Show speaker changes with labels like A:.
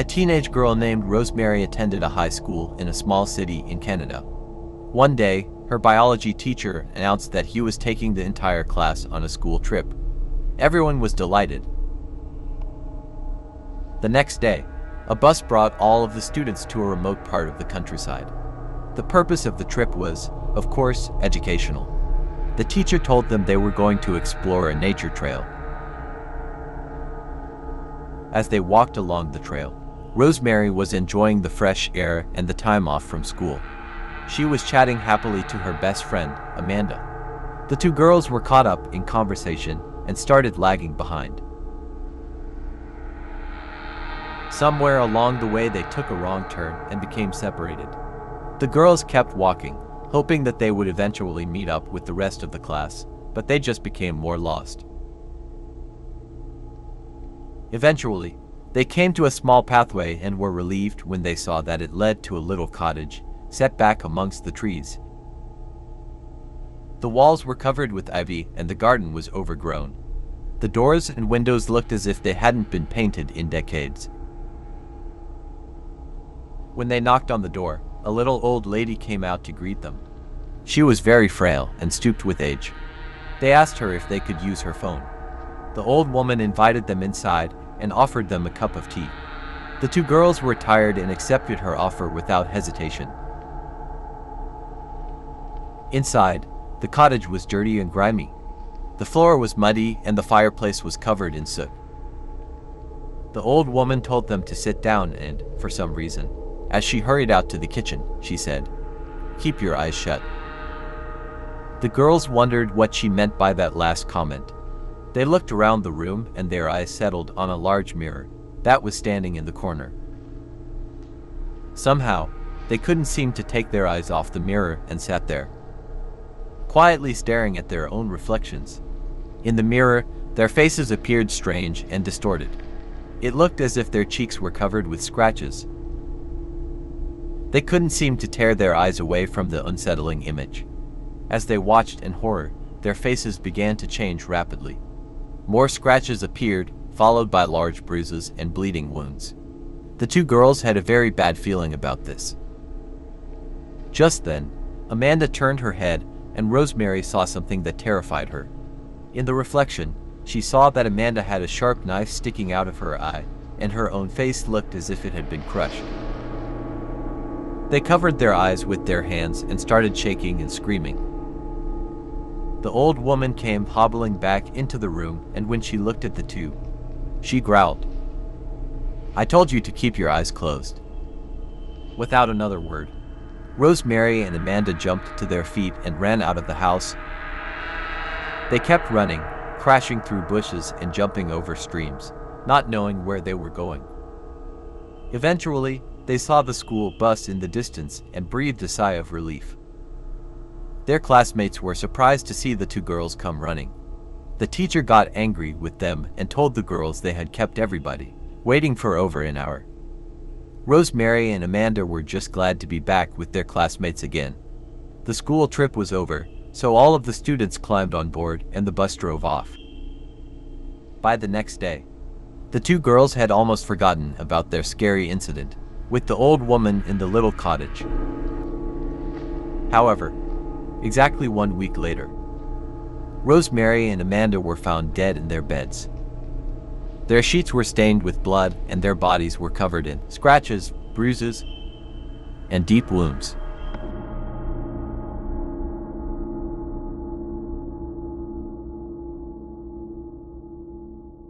A: teenage girl named Rosemary attended a high school in a small city in Canada. One day, her biology teacher announced that he was taking the entire class on a school trip. Everyone was delighted. The next day, a bus brought all of the students to a remote part of the countryside. The purpose of the trip was, of course, educational. The teacher told them they were going to explore a nature trail. As they walked along the trail, Rosemary was enjoying the fresh air and the time off from school. She was chatting happily to her best friend, Amanda. The two girls were caught up in conversation and started lagging behind. Somewhere along the way they took a wrong turn and became separated. The girls kept walking, hoping that they would eventually meet up with the rest of the class, but they just became more lost. Eventually, they came to a small pathway and were relieved when they saw that it led to a little cottage, set back amongst the trees. The walls were covered with ivy and the garden was overgrown. The doors and windows looked as if they hadn't been painted in decades. When they knocked on the door, a little old lady came out to greet them. She was very frail and stooped with age. They asked her if they could use her phone. The old woman invited them inside and offered them a cup of tea. The two girls were tired and accepted her offer without hesitation. Inside, the cottage was dirty and grimy. The floor was muddy and the fireplace was covered in soot. The old woman told them to sit down and, for some reason, as she hurried out to the kitchen, she said, "Keep your eyes shut." The girls wondered what she meant by that last comment. They looked around the room and their eyes settled on a large mirror that was standing in the corner. Somehow, they couldn't seem to take their eyes off the mirror and sat there, quietly staring at their own reflections. In the mirror, their faces appeared strange and distorted. It looked as if their cheeks were covered with scratches. They couldn't seem to tear their eyes away from the unsettling image. As they watched in horror, their faces began to change rapidly. More scratches appeared, followed by large bruises and bleeding wounds. The two girls had a very bad feeling about this. Just then, Amanda turned her head and Rosemary saw something that terrified her. In the reflection, she saw that Amanda had a sharp knife sticking out of her eye, and her own face looked as if it had been crushed. They covered their eyes with their hands and started shaking and screaming. The old woman came hobbling back into the room, and when she looked at the two, she growled, "I told you to keep your eyes closed." Without another word, Rosemary and Amanda jumped to their feet and ran out of the house. They kept running, crashing through bushes and jumping over streams, not knowing where they were going. Eventually, they saw the school bus in the distance and breathed a sigh of relief. Their classmates were surprised to see the two girls come running. The teacher got angry with them and told the girls they had kept everybody waiting for over an hour. Rosemary and Amanda were just glad to be back with their classmates again. The school trip was over, so all of the students climbed on board and the bus drove off. By the next day, the two girls had almost forgotten about their scary incident with the old woman in the little cottage. However, exactly 1 week later, Rosemary and Amanda were found dead in their beds. Their sheets were stained with blood and their bodies were covered in scratches, bruises, and deep wounds.